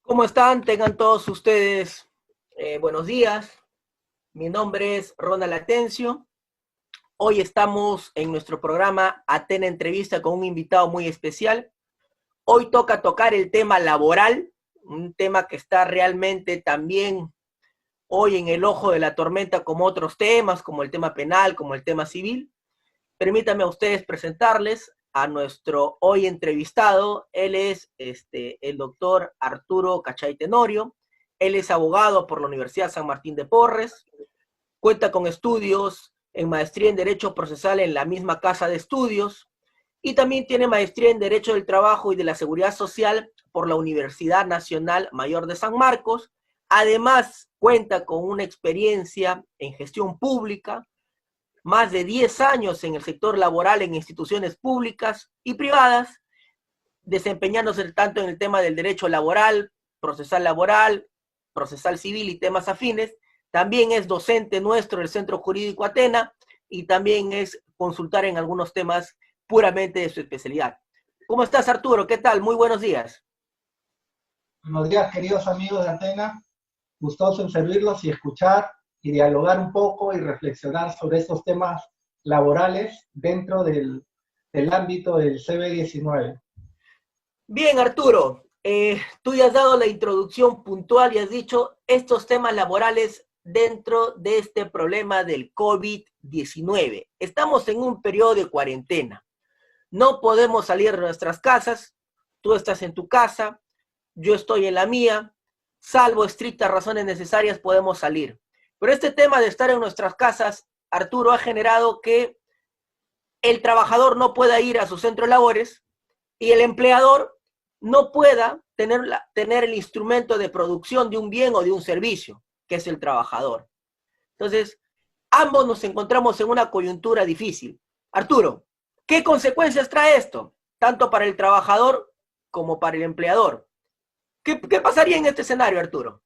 ¿Cómo están? Tengan todos ustedes buenos días. Mi nombre es Ronald Atencio. Hoy estamos en nuestro programa Atena Entrevista con un invitado muy especial. Hoy toca tocar el tema laboral, un tema que está realmente también hoy en el ojo de la tormenta como otros temas, como el tema penal, como el tema civil. Permítanme a ustedes presentarles a nuestro hoy entrevistado. Él es el doctor Arturo Cachay Tenorio. Él es abogado por la Universidad San Martín de Porres. Cuenta con estudios en maestría en Derecho Procesal en la misma casa de estudios. Y también tiene maestría en Derecho del Trabajo y de la Seguridad Social por la Universidad Nacional Mayor de San Marcos. Además, cuenta con una experiencia en gestión pública, más de 10 años en el sector laboral en instituciones públicas y privadas, desempeñándose tanto en el tema del derecho laboral, procesal civil y temas afines. También es docente nuestro del Centro Jurídico Atena y también es consultar en algunos temas puramente de su especialidad. ¿Cómo estás, Arturo? ¿Qué tal? Muy buenos días. Buenos días, queridos amigos de Atena. Gustoso en servirlos y escuchar y dialogar un poco y reflexionar sobre estos temas laborales dentro del ámbito del CB19. Bien, Arturo, tú ya has dado la introducción puntual y has dicho estos temas laborales dentro de este problema del COVID-19. Estamos en un periodo de cuarentena. No podemos salir de nuestras casas. Tú estás en tu casa, yo estoy en la mía. Salvo estrictas razones necesarias podemos salir. Pero este tema de estar en nuestras casas, Arturo, ha generado que el trabajador no pueda ir a su centro de labores y el empleador no pueda tener el instrumento de producción de un bien o de un servicio, que es el trabajador. Entonces, ambos nos encontramos en una coyuntura difícil. Arturo, ¿qué consecuencias trae esto? Tanto para el trabajador como para el empleador. ¿Qué pasaría en este escenario, Arturo?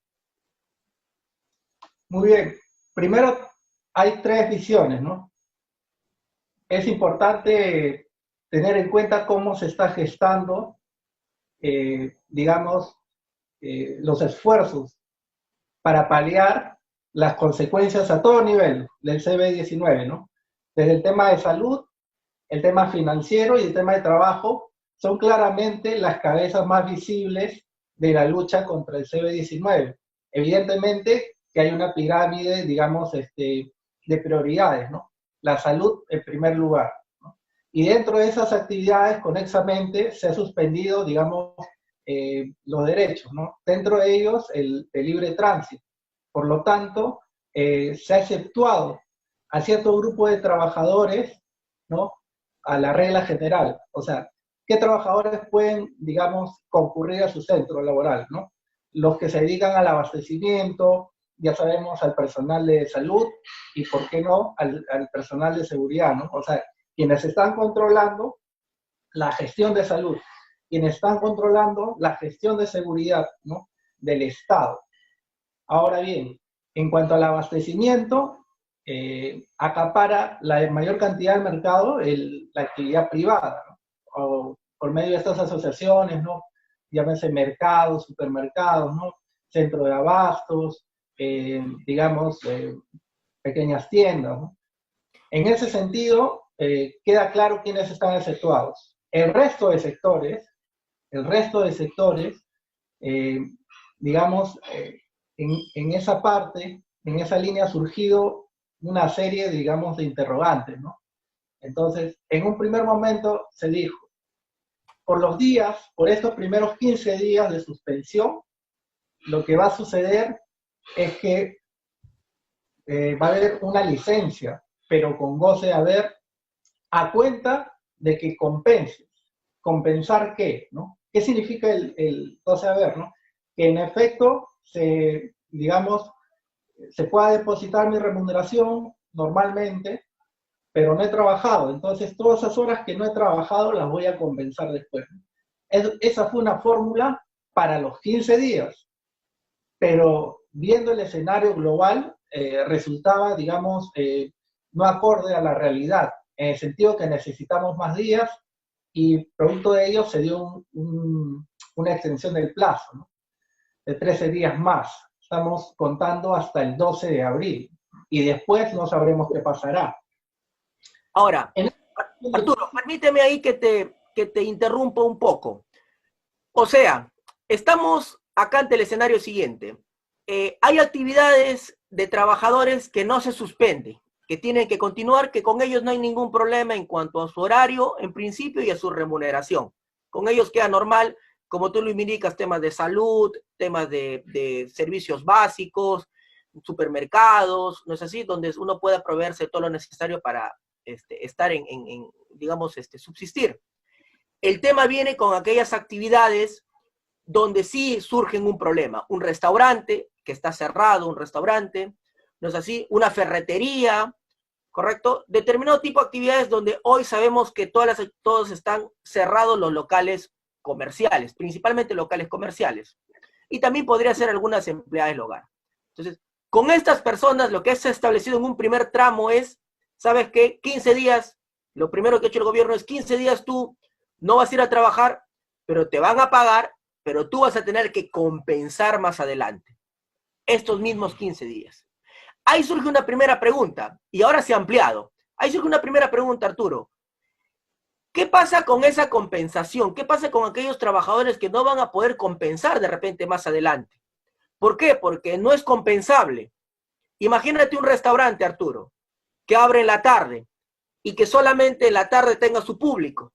Muy bien. Primero, hay tres visiones, ¿no? Es importante tener en cuenta cómo se está gestando, digamos, los esfuerzos para paliar las consecuencias a todo nivel del CB19, ¿no? Desde el tema de salud, el tema financiero y el tema de trabajo son claramente las cabezas más visibles de la lucha contra el CB19. Evidentemente que hay una pirámide, digamos, de prioridades, ¿no? La salud en primer lugar, ¿no? Y dentro de esas actividades, conexamente, se ha suspendido, digamos, los derechos, ¿no? Dentro de ellos, el libre tránsito. Por lo tanto, se ha exceptuado a cierto grupo de trabajadores, ¿no? A la regla general. O sea, ¿qué trabajadores pueden, digamos, concurrir a su centro laboral, ¿no? Los que se dedican al abastecimiento, ya sabemos, al personal de salud y, ¿por qué no?, al personal de seguridad, ¿no? O sea, quienes están controlando la gestión de salud, quienes están controlando la gestión de seguridad, ¿no?, del Estado. Ahora bien, en cuanto al abastecimiento, acapara la mayor cantidad del mercado la actividad privada, ¿no? O por medio de estas asociaciones, ¿no? Llámense mercados, supermercados, ¿no? Centro de abastos, digamos, pequeñas tiendas, ¿no? En ese sentido, queda claro quiénes están exceptuados. El resto de sectores, eh, digamos, en esa parte, en esa línea ha surgido una serie, digamos, de interrogantes, ¿no? Entonces, en un primer momento se dijo, por estos primeros 15 días de suspensión, lo que va a suceder es que va a haber una licencia, pero con goce de haber a cuenta de que compenses. ¿Compensar qué? ¿No? ¿Qué significa el goce de haber? ¿No? Que en efecto digamos, se pueda depositar mi remuneración normalmente, pero no he trabajado. Entonces, todas esas horas que no he trabajado las voy a compensar después. Esa fue una fórmula para los 15 días, pero viendo el escenario global, resultaba, digamos, no acorde a la realidad, en el sentido que necesitamos más días y producto de ello se dio una extensión del plazo, ¿no? de 13 días más. Estamos contando hasta el 12 de abril y después no sabremos qué pasará. Ahora, Arturo, permíteme ahí que te interrumpa un poco. O sea, estamos acá ante el escenario siguiente. Hay actividades de trabajadores que no se suspenden, que tienen que continuar, que con ellos no hay ningún problema en cuanto a su horario, en principio, y a su remuneración. Con ellos queda normal, como tú lo indicas, temas de salud, temas de servicios básicos, supermercados, ¿no es así? Donde uno pueda proveerse todo lo necesario para estar digamos, subsistir. El tema viene con aquellas actividades donde sí surgen un problema. Un restaurante que está cerrado, un restaurante, ¿no es así? Una ferretería, ¿correcto? Determinado tipo de actividades donde hoy sabemos que todos están cerrados los locales comerciales, principalmente locales comerciales. Y también podría ser algunas empleadas del hogar. Entonces, con estas personas lo que se ha establecido en un primer tramo es, ¿sabes qué? 15 días, lo primero que ha hecho el gobierno es 15 días tú no vas a ir a trabajar, pero te van a pagar, pero tú vas a tener que compensar más adelante, estos mismos 15 días. Ahí surge una primera pregunta, y ahora se ha ampliado. Ahí surge una primera pregunta, Arturo. ¿Qué pasa con esa compensación? ¿Qué pasa con aquellos trabajadores que no van a poder compensar de repente más adelante? ¿Por qué? Porque no es compensable. Imagínate un restaurante, Arturo, que abre en la tarde y que solamente en la tarde tenga su público.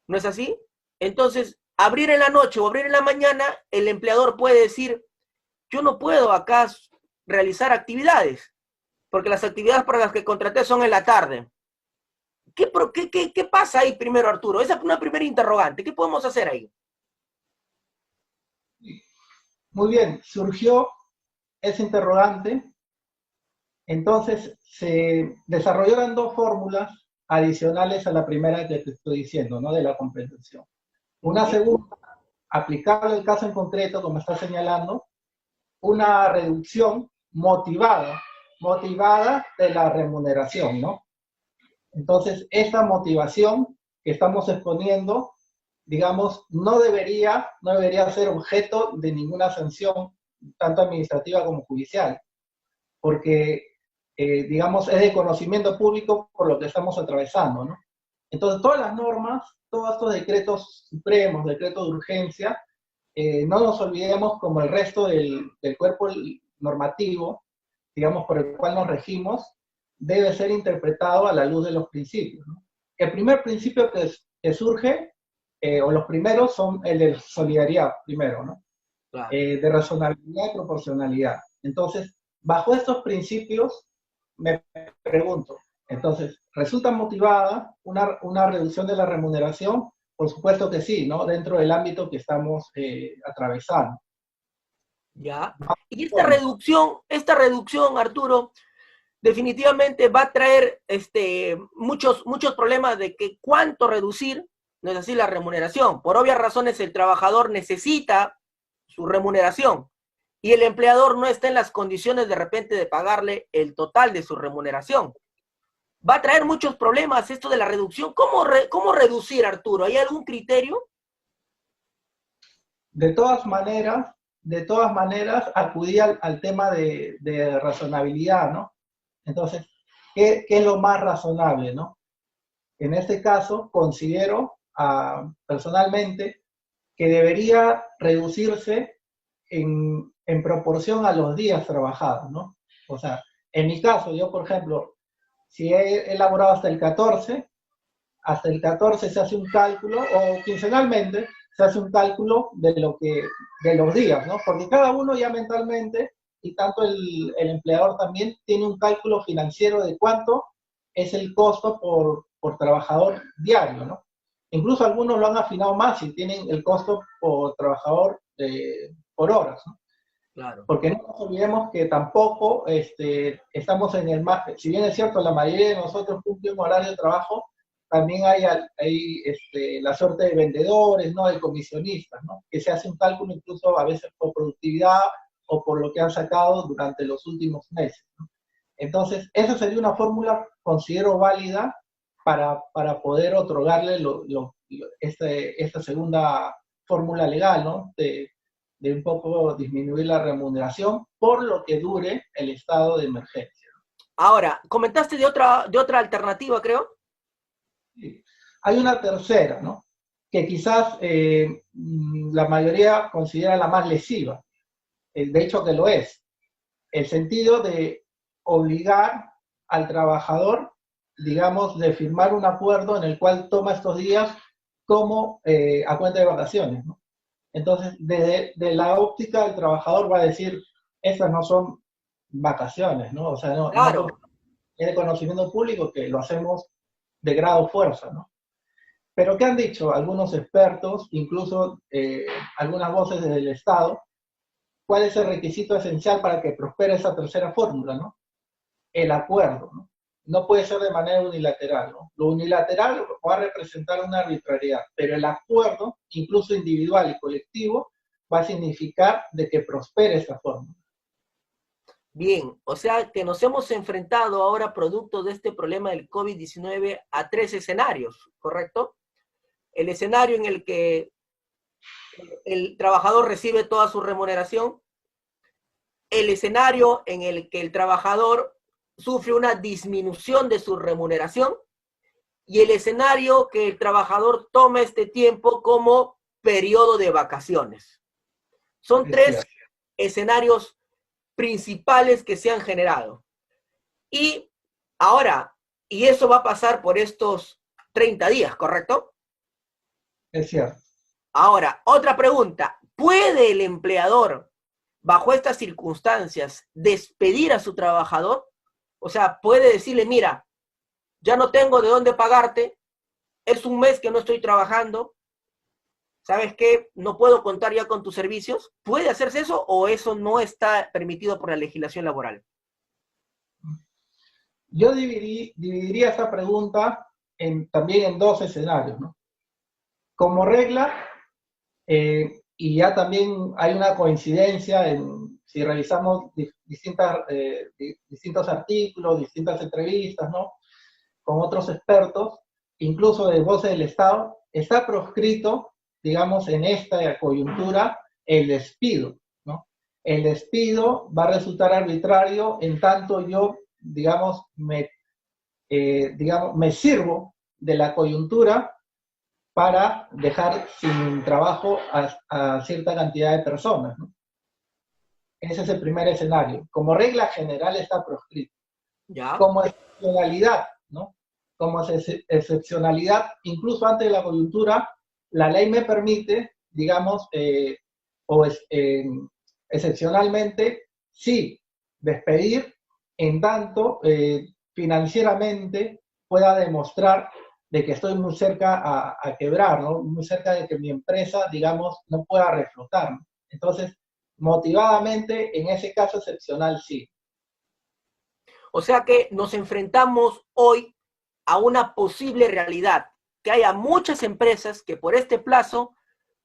¿No es así? Entonces, abrir en la noche o abrir en la mañana, el empleador puede decir, yo no puedo acá realizar actividades, porque las actividades para las que contraté son en la tarde. ¿Qué pasa ahí primero, Arturo? Esa es una primera interrogante. ¿Qué podemos hacer ahí? Muy bien, surgió ese interrogante, entonces se desarrollaron dos fórmulas adicionales a la primera que te estoy diciendo, ¿no? De la compensación. Una segunda, aplicable al caso en concreto, como está señalando, una reducción motivada de la remuneración, ¿no? Entonces, esta motivación que estamos exponiendo, digamos, no debería ser objeto de ninguna sanción, tanto administrativa como judicial, porque, digamos, es de conocimiento público por lo que estamos atravesando, ¿no? Entonces, todas las normas, todos estos decretos supremos, decretos de urgencia, no nos olvidemos como el resto del cuerpo normativo, digamos, por el cual nos regimos, debe ser interpretado a la luz de los principios, ¿no? El primer principio que surge, o los primeros, son el de solidaridad, primero, ¿no? Claro. De razonabilidad y proporcionalidad. Entonces, bajo estos principios, me pregunto, entonces, ¿resulta motivada una reducción de la remuneración? Por supuesto que sí, ¿no? Dentro del ámbito que estamos atravesando. ¿Ya? Y esta reducción, Arturo, definitivamente va a traer muchos problemas de que cuánto reducir, no es así, la remuneración. Por obvias razones, el trabajador necesita su remuneración y el empleador no está en las condiciones de repente de pagarle el total de su remuneración. Va a traer muchos problemas esto de la reducción. ¿Cómo reducir, Arturo? ¿Hay algún criterio? De todas maneras, acudí al tema de razonabilidad, ¿no? Entonces, ¿qué es lo más razonable, no? En este caso, considero personalmente que debería reducirse en proporción a los días trabajados, ¿no? O sea, en mi caso, yo, por ejemplo, si he elaborado hasta el 14 se hace un cálculo, o quincenalmente se hace un cálculo de los días, ¿no? Porque cada uno ya mentalmente, y tanto el empleador también, tiene un cálculo financiero de cuánto es el costo por trabajador diario, ¿no? Incluso algunos lo han afinado más y tienen el costo por trabajador por horas, ¿no? Claro. Porque no nos olvidemos que tampoco estamos en el más, si bien es cierto, la mayoría de nosotros cumple un horario de trabajo, también hay la suerte de vendedores, ¿no? De comisionistas, ¿no? Que se hace un cálculo incluso a veces por productividad o por lo que han sacado durante los últimos meses, ¿no? Entonces, esa sería una fórmula, considero válida, para poder otorgarle esta segunda fórmula legal, ¿no? de un poco disminuir la remuneración por lo que dure el estado de emergencia. Ahora, comentaste de otra alternativa, creo. Sí. Hay una tercera, ¿no? Que quizás la mayoría considera la más lesiva, de hecho que lo es, el sentido de obligar al trabajador, digamos, de firmar un acuerdo en el cual toma estos días como a cuenta de vacaciones, ¿no? Entonces, de la óptica del trabajador va a decir, estas no son vacaciones, ¿no? O sea, no Claro. es de conocimiento público que lo hacemos de grado fuerza, ¿no? Pero ¿qué han dicho algunos expertos, incluso algunas voces del Estado? ¿Cuál es el requisito esencial para que prospere esa tercera fórmula, ¿no? El acuerdo, ¿no? No puede ser de manera unilateral, ¿no? Lo unilateral va a representar una arbitrariedad, pero el acuerdo, incluso individual y colectivo, va a significar de que prospere esa fórmula. Bien, o sea que nos hemos enfrentado ahora, producto de este problema del COVID-19, a tres escenarios, ¿correcto? El escenario en el que el trabajador recibe toda su remuneración, el escenario en el que el trabajador sufre una disminución de su remuneración y el escenario que el trabajador toma este tiempo como periodo de vacaciones. Son Es tres cierto. escenarios principales que se han generado. Y ahora, y eso va a pasar por estos 30 días, ¿correcto? Es cierto. Ahora, otra pregunta. ¿Puede el empleador, bajo estas circunstancias, despedir a su trabajador? O sea, puede decirle, mira, ya no tengo de dónde pagarte, es un mes que no estoy trabajando, ¿sabes qué? No puedo contar ya con tus servicios. ¿Puede hacerse eso o eso no está permitido por la legislación laboral? Yo dividiría esta pregunta también en dos escenarios, ¿no? Como regla, y ya también hay una coincidencia si revisamos distintos artículos, distintas entrevistas, ¿no? Con otros expertos, incluso de voces del Estado, está proscrito, digamos, en esta coyuntura, el despido, ¿no? El despido va a resultar arbitrario en tanto yo, digamos, me sirvo de la coyuntura para dejar sin trabajo a cierta cantidad de personas, ¿no? Ese es el primer escenario. Como regla general está proscrito. ¿Ya? Como excepcionalidad, ¿no? Como excepcionalidad, incluso antes de la coyuntura, la ley me permite, digamos, o excepcionalmente, sí, despedir en tanto financieramente pueda demostrar de que estoy muy cerca a quebrar, ¿no? Muy cerca de que mi empresa, digamos, no pueda reflotar, ¿no? Entonces, motivadamente, en ese caso excepcional, sí. O sea que nos enfrentamos hoy a una posible realidad, que haya muchas empresas que por este plazo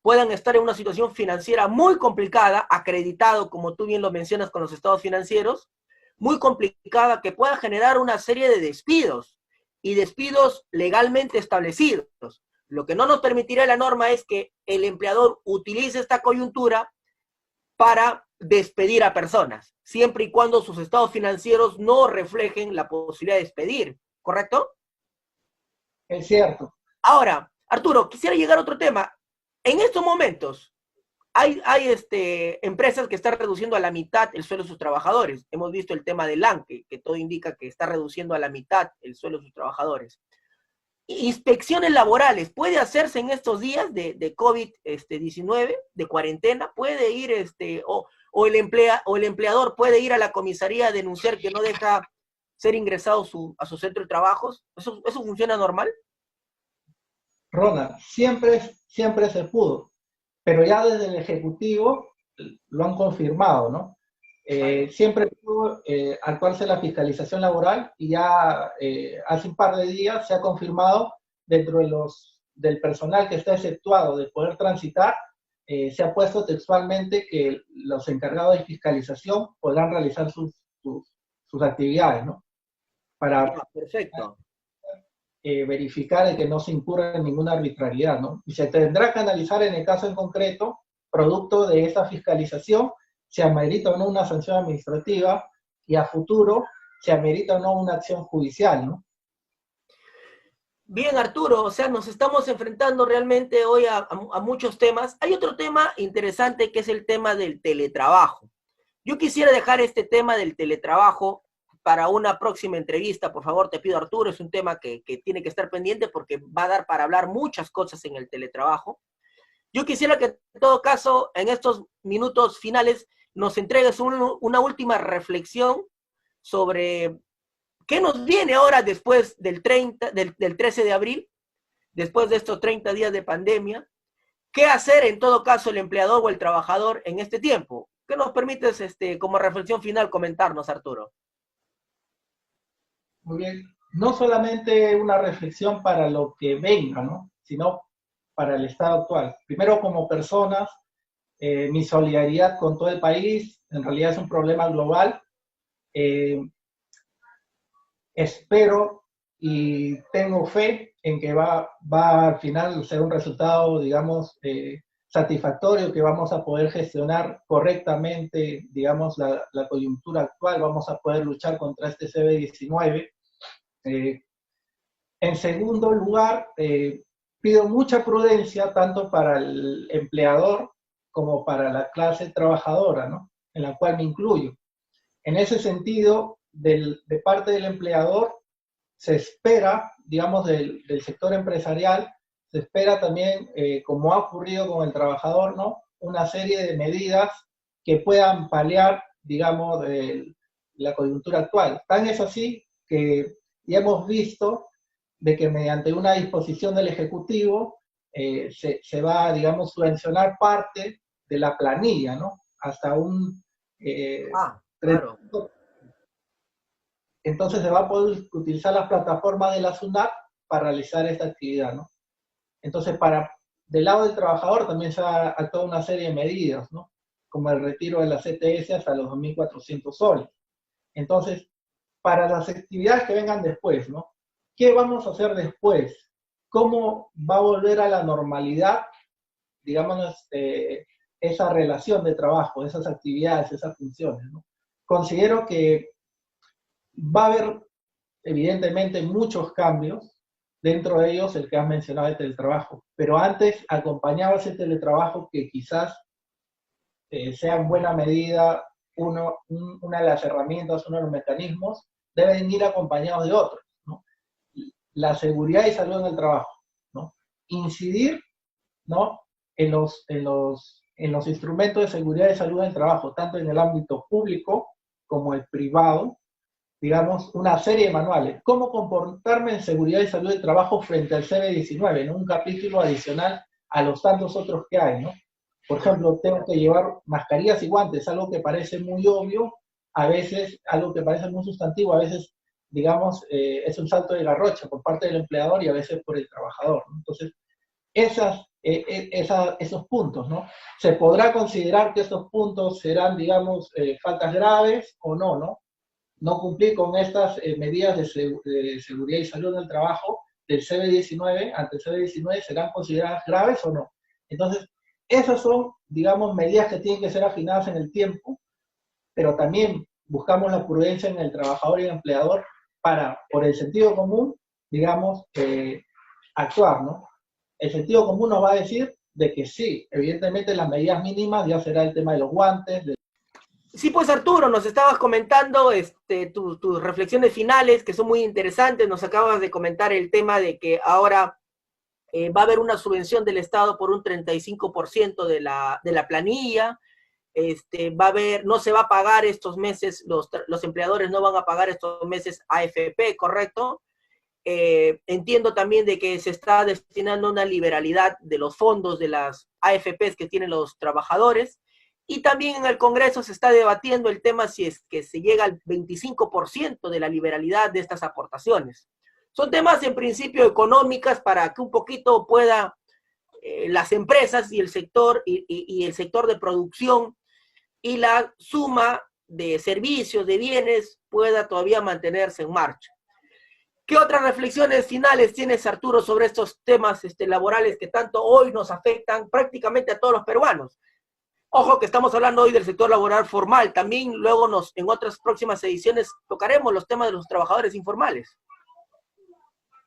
puedan estar en una situación financiera muy complicada, acreditado, como tú bien lo mencionas, con los estados financieros, muy complicada, que pueda generar una serie de despidos y despidos legalmente establecidos. Lo que no nos permitirá la norma es que el empleador utilice esta coyuntura para despedir a personas, siempre y cuando sus estados financieros no reflejen la posibilidad de despedir, ¿correcto? Es cierto. Ahora, Arturo, quisiera llegar a otro tema. En estos momentos, hay empresas que están reduciendo a la mitad el sueldo de sus trabajadores. Hemos visto el tema del ANCE, que todo indica que está reduciendo a la mitad el sueldo de sus trabajadores. Inspecciones laborales, ¿puede hacerse en estos días de COVID-19, de cuarentena? ¿Puede ir, o el empleador puede ir a la comisaría a denunciar que no deja ser ingresado a su centro de trabajos? ¿Eso funciona normal? Ronald, siempre se pudo, pero ya desde el Ejecutivo lo han confirmado, ¿no? Siempre pudo actuarse la fiscalización laboral y ya hace un par de días se ha confirmado dentro del personal que está exceptuado de poder transitar, se ha puesto textualmente que los encargados de fiscalización podrán realizar sus actividades, ¿no? Para Ya, perfecto. verificar de que no se incurra en ninguna arbitrariedad, ¿no? Y se tendrá que analizar en el caso en concreto producto de esa fiscalización, se amerita o no una sanción administrativa y a futuro se amerita o no una acción judicial, ¿no? Bien, Arturo, o sea, nos estamos enfrentando realmente hoy a muchos temas. Hay otro tema interesante que es el tema del teletrabajo. Yo quisiera dejar este tema del teletrabajo para una próxima entrevista, por favor, te pido, Arturo, es un tema que tiene que estar pendiente porque va a dar para hablar muchas cosas en el teletrabajo. Yo quisiera que en todo caso, en estos minutos finales, nos entregues una última reflexión sobre qué nos viene ahora después del 13 de abril, después de estos 30 días de pandemia. ¿Qué hacer en todo caso el empleador o el trabajador en este tiempo? ¿Qué nos permites como reflexión final comentarnos, Arturo? Muy bien. No solamente una reflexión para lo que venga, ¿no? Sino para el estado actual. Primero, como personas, mi solidaridad con todo el país, en realidad es un problema global. Eh, Espero y tengo fe en que va al final ser un resultado, digamos, satisfactorio, que vamos a poder gestionar correctamente, digamos, la coyuntura actual, vamos a poder luchar contra este CV-19. En segundo lugar, pido mucha prudencia tanto para el empleador como para la clase trabajadora, ¿no? En la cual me incluyo. En ese sentido, de parte del empleador, se espera, digamos, del sector empresarial, se espera también, como ha ocurrido con el trabajador, ¿no? Una serie de medidas que puedan paliar, digamos, la coyuntura actual. Tan es así que ya hemos visto de que mediante una disposición del Ejecutivo se va, digamos, subvencionar parte de la planilla, ¿no? Hasta un Claro. entonces se va a poder utilizar las plataformas de la SUNAT para realizar esta actividad, ¿no? Entonces, del lado del trabajador también se ha actuado una serie de medidas, ¿no? Como el retiro de la CTS hasta los 2.400 soles. Entonces, para las actividades que vengan después, ¿no? ¿Qué vamos a hacer después? ¿Cómo va a volver a la normalidad, digamos, esa relación de trabajo, esas actividades, esas funciones, ¿no? Considero que va a haber, evidentemente, muchos cambios, dentro de ellos el que has mencionado de teletrabajo, pero antes acompañaba ese teletrabajo que quizás sea en buena medida una de las herramientas, uno de los mecanismos, deben ir acompañados de otros, ¿no? La seguridad y salud en el trabajo, ¿no? Incidir, ¿no? En los instrumentos de seguridad y salud en el trabajo, tanto en el ámbito público como el privado, digamos, una serie de manuales. ¿Cómo comportarme en seguridad y salud del trabajo frente al CV-19? ¿No? Un capítulo adicional a los tantos otros que hay, ¿no? Por ejemplo, tengo que llevar mascarillas y guantes, algo que parece muy obvio, a veces algo que parece muy sustantivo, a veces, digamos, es un salto de garrocha por parte del empleador y a veces por el trabajador, ¿no? Entonces, esos puntos, ¿no? Se podrá considerar que esos puntos serán, digamos, faltas graves o no, ¿no? No cumplir con estas medidas de seguridad y salud en el trabajo del CV-19, ante el CV-19, serán consideradas graves o no. Entonces, esas son, digamos, medidas que tienen que ser afinadas en el tiempo, pero también buscamos la prudencia en el trabajador y el empleador para, por el sentido común, digamos, actuar, ¿no? El sentido común nos va a decir de que sí, evidentemente las medidas mínimas ya será el tema de los guantes, Sí, pues Arturo, nos estabas comentando tus reflexiones finales, que son muy interesantes. Nos acabas de comentar el tema de que ahora va a haber una subvención del Estado por un 35% de la planilla. Va a haber, no se va a pagar estos meses, los empleadores no van a pagar estos meses AFP, ¿correcto? Entiendo también de que se está destinando una liberalidad de los fondos de las AFPs que tienen los trabajadores. Y también en el Congreso se está debatiendo el tema si es que se llega al 25% de la liberalidad de estas aportaciones. Son temas en principio económicas para que un poquito pueda las empresas y el sector y el sector de producción y la suma de servicios, de bienes, pueda todavía mantenerse en marcha. ¿Qué otras reflexiones finales tienes, Arturo, sobre estos temas laborales que tanto hoy nos afectan prácticamente a todos los peruanos? Ojo que estamos hablando hoy del sector laboral formal. También luego en otras próximas ediciones tocaremos los temas de los trabajadores informales.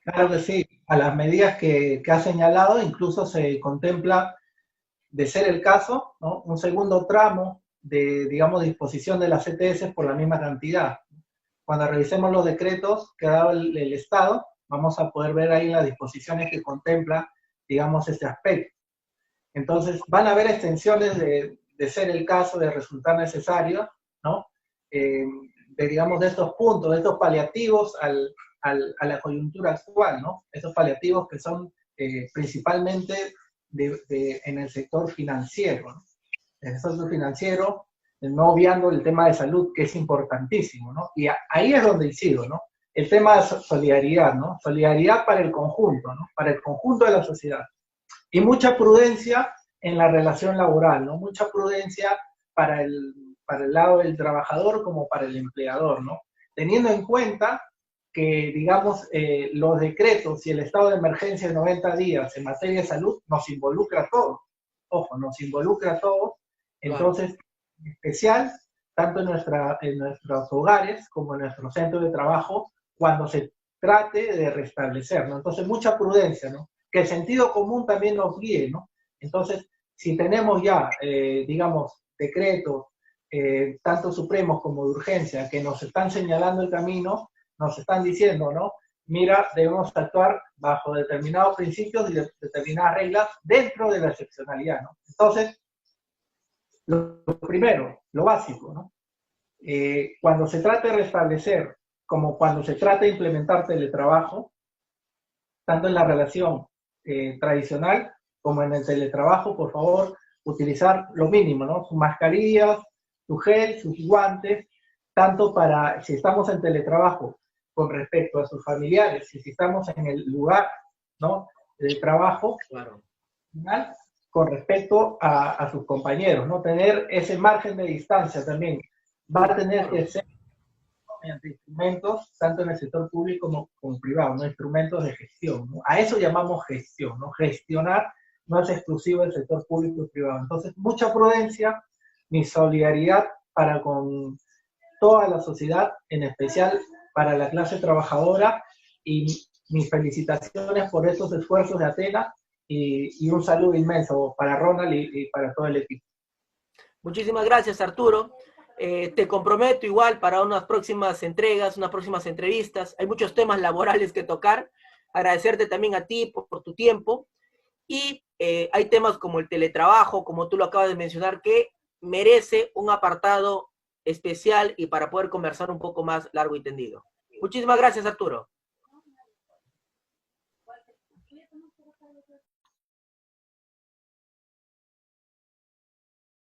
Claro que sí, a las medidas que ha señalado incluso se contempla, de ser el caso, ¿no?, un segundo tramo de, digamos, disposición de las CTS por la misma cantidad. Cuando revisemos los decretos que ha dado el Estado, vamos a poder ver ahí las disposiciones que contempla, digamos, este aspecto. Entonces, van a haber extensiones de ser el caso, de resultar necesario, ¿no? Digamos, de estos puntos, de estos paliativos a la coyuntura actual, ¿no? Estos paliativos que son principalmente en el sector financiero, ¿no? En el sector financiero, no obviando el tema de salud, que es importantísimo, ¿no? Y ahí es donde incido, ¿no? El tema de solidaridad, ¿no? Solidaridad para el conjunto, ¿no? Para el conjunto de la sociedad. Y mucha prudencia en la relación laboral, ¿no? Mucha prudencia para el lado del trabajador como para el empleador, ¿no? Teniendo en cuenta que, digamos, los decretos y el estado de emergencia de 90 días en materia de salud nos involucra a todos. Ojo, nos involucra a todos. Entonces, en especial, tanto en nuestros hogares como en nuestros centros de trabajo, cuando se trate de restablecer, ¿no? Entonces, mucha prudencia, ¿no? Que el sentido común también nos guíe, ¿no? Entonces, si tenemos ya, digamos, decretos, tanto supremos como de urgencia, que nos están señalando el camino, nos están diciendo, ¿no? Mira, debemos actuar bajo determinados principios y determinadas reglas dentro de la excepcionalidad, ¿no? Entonces, lo primero, lo básico, ¿no? Cuando se trata de restablecer, como cuando se trata de implementar teletrabajo, tanto en la relación tradicional como en el teletrabajo, por favor, utilizar lo mínimo, ¿no? Sus mascarillas, su gel, sus guantes, tanto para, si estamos en teletrabajo, con respecto a sus familiares, y si estamos en el lugar, ¿no?, de trabajo, claro, con respecto a sus compañeros, ¿no? Tener ese margen de distancia también. Va a tener que ser mediante instrumentos, tanto en el sector público como privado, ¿no? Instrumentos de gestión, ¿no? A eso llamamos gestión, ¿no? Gestionar no es exclusivo del sector público y privado. Entonces, mucha prudencia, mi solidaridad para con toda la sociedad, en especial para la clase trabajadora, y mis felicitaciones por estos esfuerzos de Atena, y un saludo inmenso para Ronald y para todo el equipo. Muchísimas gracias, Arturo. Te comprometo igual para unas próximas entregas, unas próximas entrevistas. Hay muchos temas laborales que tocar. Agradecerte también a ti por tu tiempo. Y hay temas como el teletrabajo, como tú lo acabas de mencionar, que merece un apartado especial y para poder conversar un poco más largo y tendido. Muchísimas gracias, Arturo.